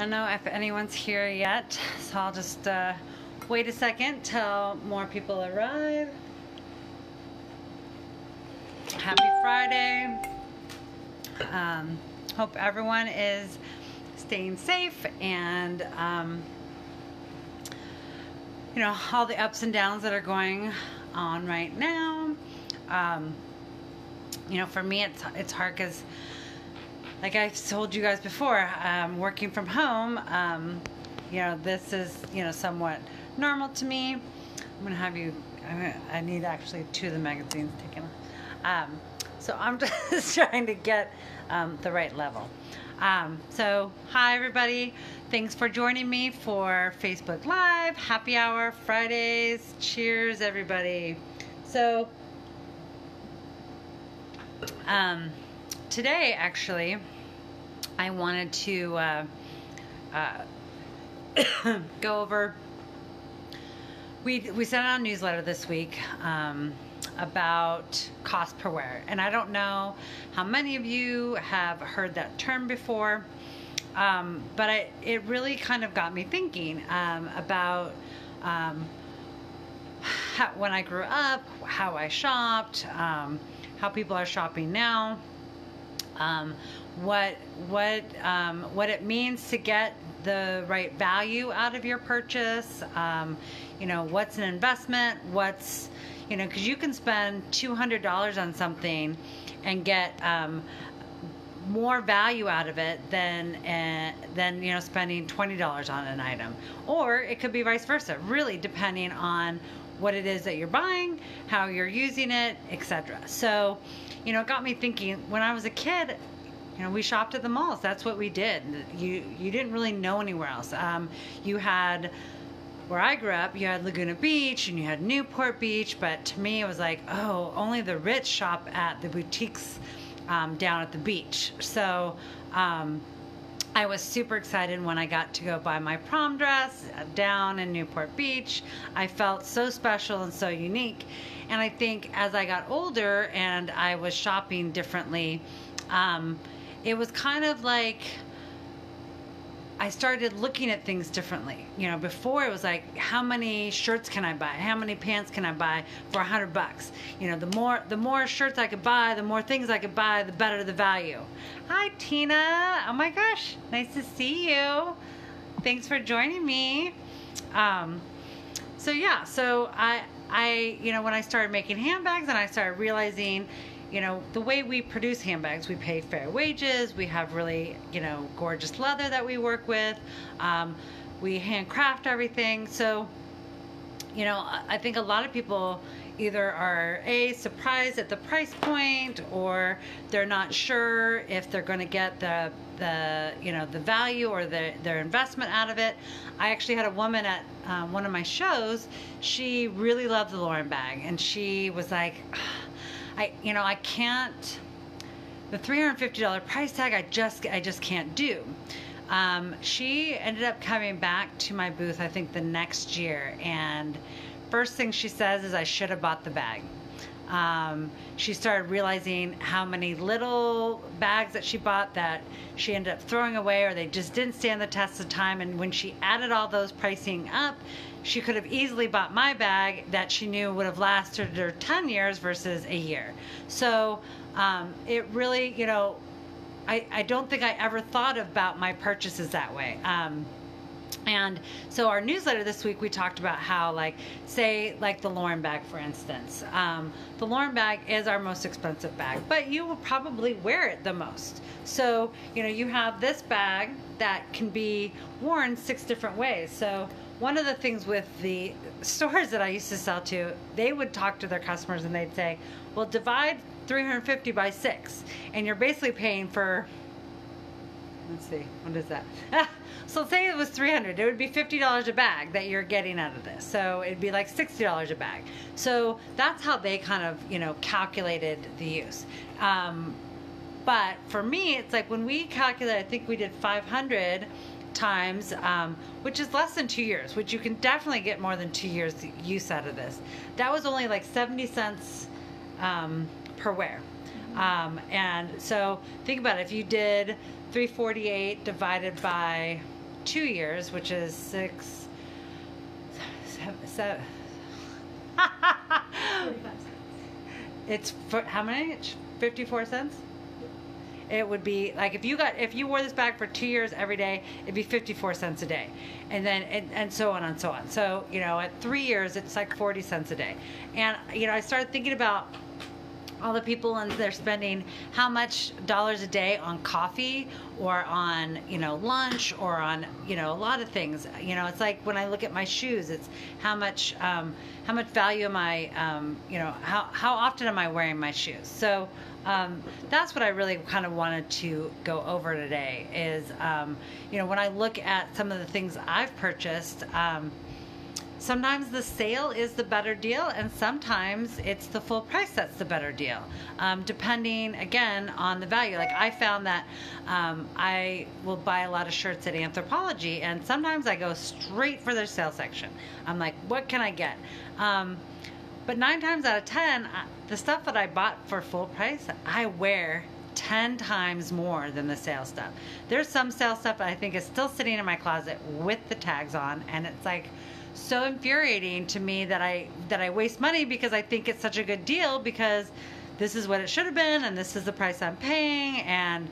don't know if anyone's here yet, so I'll just wait a second till more people arrive. Happy Friday. Hope everyone is staying safe and you know, all the ups and downs that are going on right now. You know, for me it's hard because, like I've told you guys before, working from home, you know, this is, you know, somewhat normal to me. I'm gonna have you, I need actually 2 of the magazines taken off. So I'm just trying to get the right level. So hi everybody, thanks for joining me for Facebook Live, Happy Hour Fridays. Cheers everybody. So today actually I wanted to go over, we sent out a newsletter this week about cost per wear, and I don't know how many of you have heard that term before, but it really kind of got me thinking about when I grew up, how I shopped, how people are shopping now, what it means to get the right value out of your purchase, you know, what's an investment, what's, you know, because you can spend $200 on something and get more value out of it than you know, spending $20 on an item. Or it could be vice versa, really depending on what it is that you're buying, how you're using it, etc. So, you know, it got me thinking, when I was a kid, you know, we shopped at the malls. That's what we did. You didn't really know anywhere else. You had, where I grew up, you had Laguna Beach and you had Newport Beach, but to me it was like, oh, only the rich shop at the boutiques down at the beach. So I was super excited when I got to go buy my prom dress down in Newport Beach. I felt so special and so unique. And I think as I got older and I was shopping differently, it was kind of like I started looking at things differently. You know, before it was like, how many shirts can I buy? How many pants can I buy for $100? You know, the more shirts I could buy, the more things I could buy, the better the value. Hi, Tina. Oh my gosh, nice to see you. Thanks for joining me. So yeah, so I, you know, when I started making handbags and I started realizing, you know, the way we produce handbags, we pay fair wages, we have really, you know, gorgeous leather that we work with, we handcraft everything. So, you know, I think a lot of people either are surprised at the price point, or they're not sure if they're going to get the you know, the value or their investment out of it. I actually had a woman at one of my shows. She really loved the Lauren bag, and she was like, you know, I can't, the $350 price tag, I just can't do. She ended up coming back to my booth, I think the next year, and first thing she says is I should have bought the bag. She started realizing how many little bags that she bought that she ended up throwing away, or they just didn't stand the test of time. And when she added all those pricing up, she could have easily bought my bag that she knew would have lasted her 10 years versus a year. So it really, you know, I don't think I ever thought about my purchases that way. And so our newsletter this week, we talked about how, like, say, like the Lauren bag, for instance. The Lauren bag is our most expensive bag, but you will probably wear it the most. So, you know, you have this bag that can be worn 6 different ways. So one of the things with the stores that I used to sell to, they would talk to their customers and they'd say, well, divide 350 by 6, and you're basically paying for, let's see, what is that? So say it was 300, it would be $50 a bag that you're getting out of this. So it'd be like $60 a bag. So that's how they kind of, you know, calculated the use. But for me, it's like when we calculate, I think we did 500 times, which is less than 2 years, which you can definitely get more than 2 years use out of this. That was only like 70 cents per wear. And so think about it, if you did 348 divided by 2 years, which is 6, 7. It's for how much? 54 cents? It would be like if you wore this bag for 2 years every day, it'd be 54 cents a day, and then and so on and so on. So at 3 years, it's like 40 cents a day. And I started thinking about all the people, and they're spending how much dollars a day on coffee or on lunch or on a lot of things. It's like when I look at my shoes, it's how much value am I how often am I wearing my shoes. So that's what I really kind of wanted to go over today is when I look at some of the things I've purchased, sometimes the sale is the better deal, and sometimes it's the full price that's the better deal, depending, again, on the value. Like I found that I will buy a lot of shirts at Anthropologie, and sometimes I go straight for their sale section. I'm like, what can I get? But 9 times out of 10, the stuff that I bought for full price, I wear 10 times more than the sale stuff. There's some sale stuff that I think is still sitting in my closet with the tags on, and it's like so infuriating to me that I waste money because I think it's such a good deal because this is what it should have been and this is the price I'm paying, and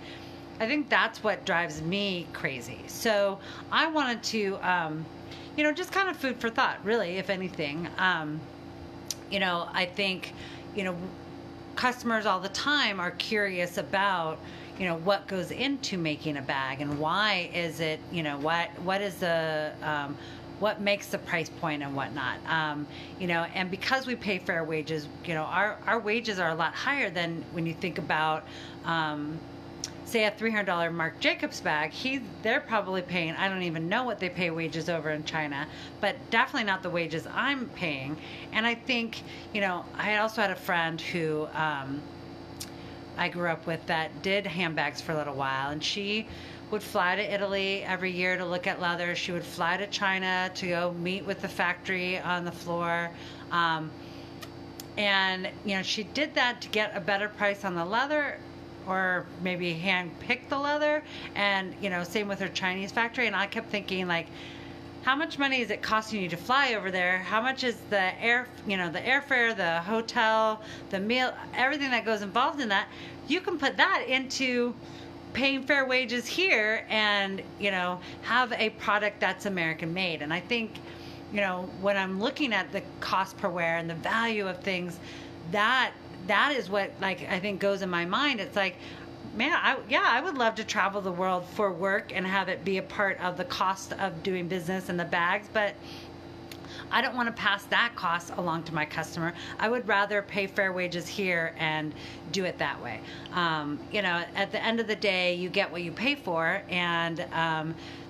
I think that's what drives me crazy. So I wanted to just kind of food for thought, really, if anything. I think customers all the time are curious about what goes into making a bag and why is it what is the what makes the price point and whatnot. And because we pay fair wages, our wages are a lot higher than when you think about, say, a $300 Marc Jacobs bag. They're probably paying, I don't even know what they pay wages over in China, but definitely not the wages I'm paying. And I think, I also had a friend who I grew up with that did handbags for a little while, and she would fly to Italy every year to look at leather. She would fly to China to go meet with the factory on the floor. And, she did that to get a better price on the leather, or maybe hand pick the leather. And, same with her Chinese factory. And I kept thinking, like, how much money is it costing you to fly over there? How much is the the airfare, the hotel, the meal, everything that goes involved in that? You can put that into paying fair wages here and have a product that's American made. And I think when I'm looking at the cost per wear and the value of things, that is what, like, I think goes in my mind. It's like, man, I would love to travel the world for work and have it be a part of the cost of doing business and the bags, but I don't want to pass that cost along to my customer. I would rather pay fair wages here and do it that way. At the end of the day, you get what you pay for, and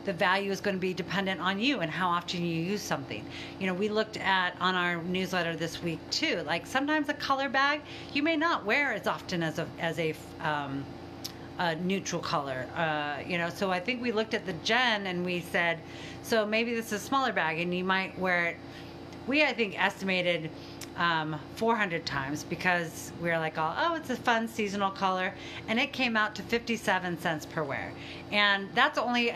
the value is going to be dependent on you and how often you use something. We looked at on our newsletter this week too, like sometimes a color bag you may not wear as often as a neutral color. So I think we looked at the Gen and we said, so maybe this is a smaller bag and you might wear it. I think estimated 400 times because we were like, oh, it's a fun seasonal color, and it came out to 57 cents per wear, and that's only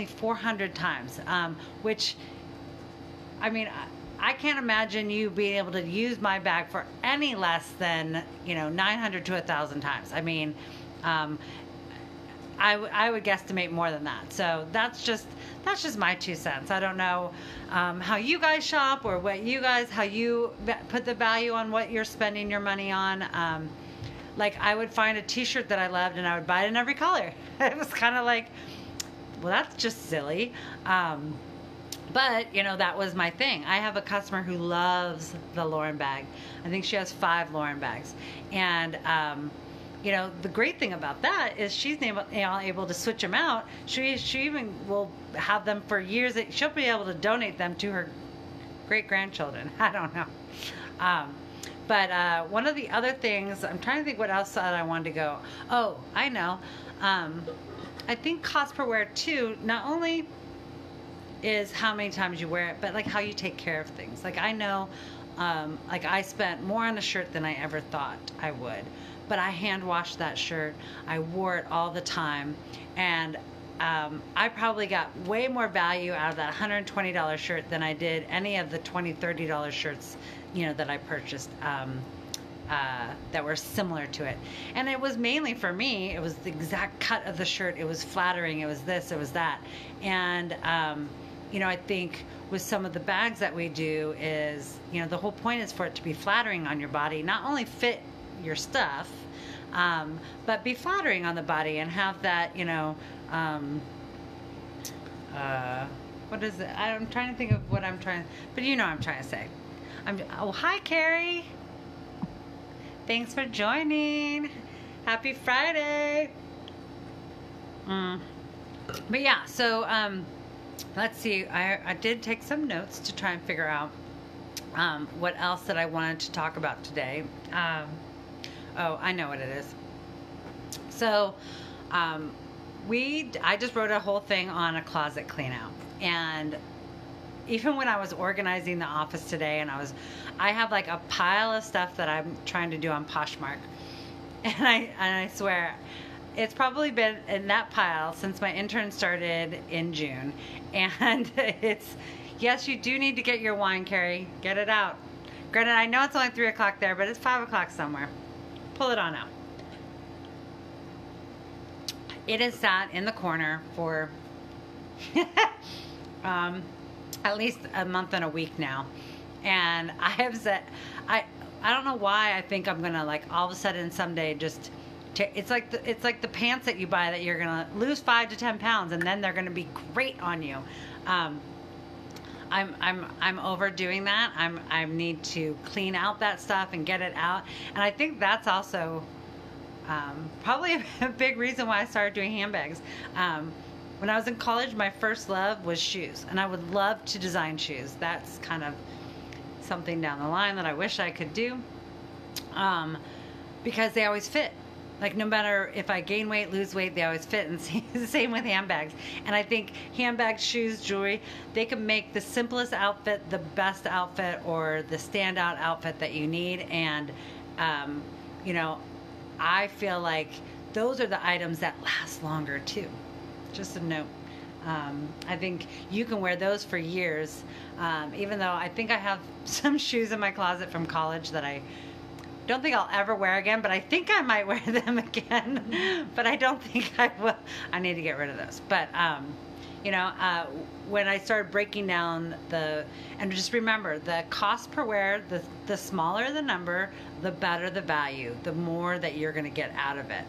400 times, which, I mean, I can't imagine you being able to use my bag for any less than 900 to 1,000 times. I mean, I would guesstimate more than that. So that's just my 2 cents. I don't know how you guys shop or how you put the value on what you're spending your money on. Like, I would find a t-shirt that I loved and I would buy it in every color. It was kind of like, well, that's just silly. But, that was my thing. I have a customer who loves the Lauren bag. I think she has 5 Lauren bags. And, the great thing about that is she's able to switch them out. She even will have them for years. She'll be able to donate them to her great-grandchildren. I don't know. But one of the other things, I'm trying to think what else that I wanted to go. Oh, I know. I think cost per wear, too, not only is how many times you wear it, but like how you take care of things. Like, I know, like, I spent more on a shirt than I ever thought I would. But I hand washed that shirt. I wore it all the time. And I probably got way more value out of that $120 shirt than I did any of the $20, $30 shirts, that I purchased that were similar to it. And it was mainly for me, it was the exact cut of the shirt. It was flattering. It was this, it was that. And, I think with some of the bags that we do is, the whole point is for it to be flattering on your body, not only fit your stuff, but be flattering on the body and have that, what is it? I'm trying to think of what I'm trying, but what I'm trying to say. Hi, Carrie. Thanks for joining. Happy Friday. But yeah, so let's see. I did take some notes to try and figure out what else that I wanted to talk about today. I know what it is. So, I just wrote a whole thing on a closet clean out. And even when I was organizing the office today, and I have like a pile of stuff that I'm trying to do on Poshmark. And I swear, it's probably been in that pile since my intern started in June. And yes, you do need to get your wine, Carrie. Get it out. Granted, I know it's only 3 o'clock there, but it's 5 o'clock somewhere. Pull it on out. It has sat in the corner for at least a month and a week now. And I have said, I don't know why I think I'm going to like all of a sudden someday just, it's like the pants that you buy that you're going to lose 5 to 10 pounds and then they're going to be great on you. I'm overdoing that. I need to clean out that stuff and get it out. And I think that's also probably a big reason why I started doing handbags. When I was in college, my first love was shoes, and I would love to design shoes. That's kind of something down the line that I wish I could do, because they always fit. Like, no matter if I gain weight, lose weight, they always fit. And the same with handbags. And I think handbags, shoes, jewelry, they can make the simplest outfit the best outfit, or the standout outfit that you need. And I feel like those are the items that last longer too. Just a note. I think you can wear those for years, even though I think I have some shoes in my closet from college that I don't think I'll ever wear again, but I think I might wear them again, but I don't think I will. I need to get rid of those. But, when I started breaking down and just remember, the cost per wear, the smaller the number, the better the value, the more that you're going to get out of it.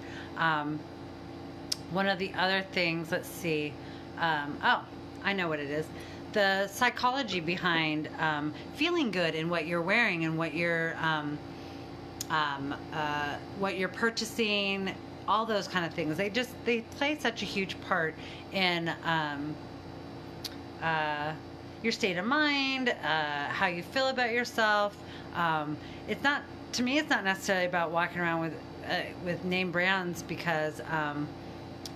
One of the other things, let's see, I know what it is. The psychology behind feeling good in what you're wearing and what you're purchasing, all those kind of things. They play such a huge part in your state of mind, how you feel about yourself. To me, it's not necessarily about walking around with name brands, because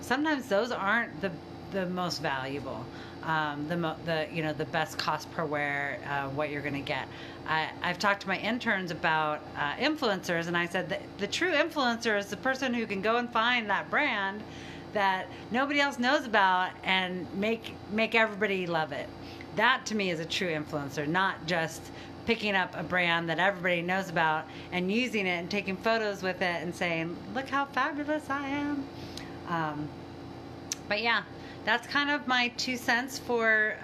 sometimes those aren't the most valuable, the best cost per wear, what you're going to get. I've talked to my interns about influencers, and I said that the true influencer is the person who can go and find that brand that nobody else knows about and make everybody love it. That to me is a true influencer, not just picking up a brand that everybody knows about and using it and taking photos with it and saying, look how fabulous I am. But yeah, that's kind of my 2 cents for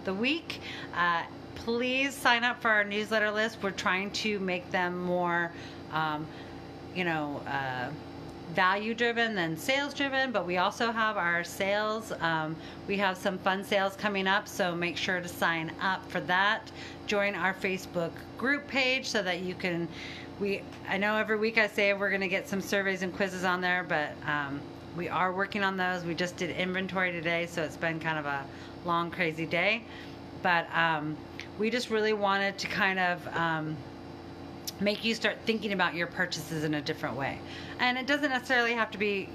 the week. Please sign up for our newsletter list. We're trying to make them more, value driven than sales driven, but we also have our sales. We have some fun sales coming up, so make sure to sign up for that. Join our Facebook group page so that you can, I know every week I say we're going to get some surveys and quizzes on there, but we are working on those. We just did inventory today, so it's been kind of a long, crazy day. But we just really wanted to kind of make you start thinking about your purchases in a different way. And it doesn't necessarily have to be,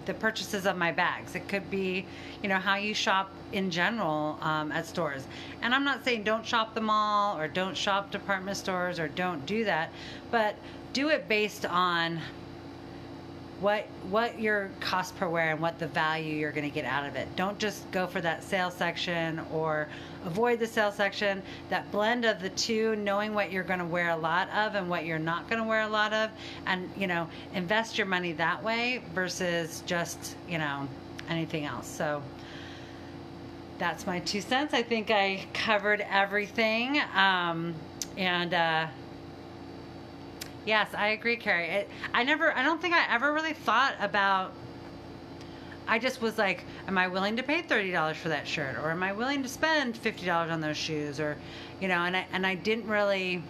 the purchases of my bags. It could be, how you shop in general at stores. And I'm not saying don't shop the mall or don't shop department stores or don't do that, but do it based on what your cost per wear and what the value you're going to get out of it. Don't just go for that sale section or avoid the sale section. That blend of the two, knowing what you're going to wear a lot of and what you're not going to wear a lot of, and invest your money that way versus just anything else. So that's my 2 cents. I think I covered everything. Yes, I agree, Carrie. I don't think I ever really thought about, I just was like, am I willing to pay $30 for that shirt? Or am I willing to spend $50 on those shoes? Or, and I didn't really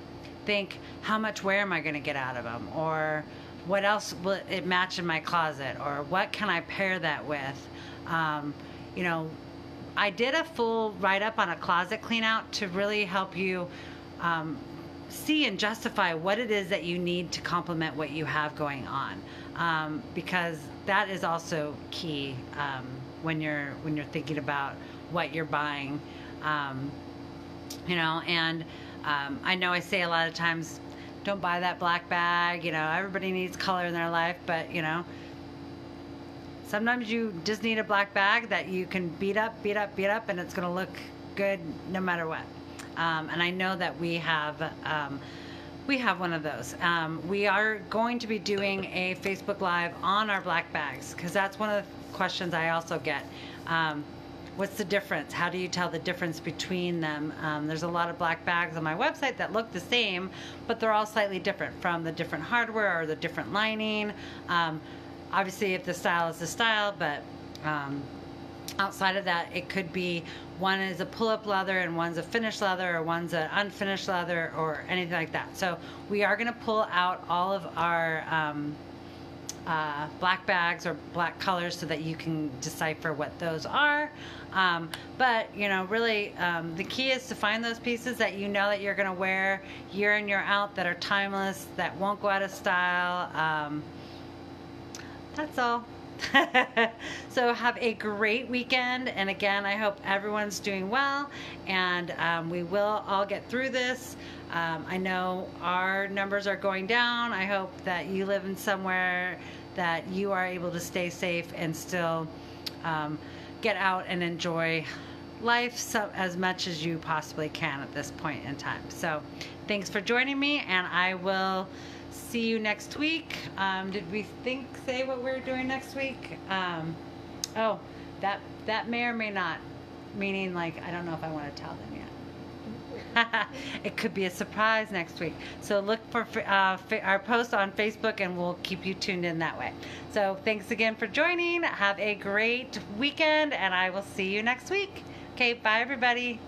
think, how much wear am I going to get out of them? Or what else will it match in my closet? Or what can I pair that with? I did a full write-up on a closet clean out to really help you see and justify what it is that you need to complement what you have going on, because that is also key when you're thinking about what you're buying. I know I say a lot of times, don't buy that black bag. Everybody needs color in their life, but sometimes you just need a black bag that you can beat up, and it's going to look good no matter what. And I know that we have one of those. We are going to be doing a Facebook Live on our black bags, because that's one of the questions I also get. What's the difference? How do you tell the difference between them? There's a lot of black bags on my website that look the same, but they're all slightly different from the different hardware or the different lining. Obviously, if the style is the style, but outside of that, it could be one is a pull-up leather and one's a finished leather, or one's an unfinished leather, or anything like that. So we are going to pull out all of our black bags or black colors so that you can decipher what those are. But really, the key is to find those pieces that that you're going to wear year in, year out, that are timeless, that won't go out of style. That's all. So have a great weekend, and again, I hope everyone's doing well, and we will all get through this. I know our numbers are going down. I hope that you live in somewhere that you are able to stay safe and still get out and enjoy life as much as you possibly can at this point in time. So thanks for joining me, and I will see you next week. Did we say what we're doing next week? Oh, that may or may not, meaning I don't know if I want to tell them yet. It could be a surprise next week. So look for our post on Facebook, and we'll keep you tuned in that way. So thanks again for joining. Have a great weekend, and I will see you next week. Okay, bye everybody.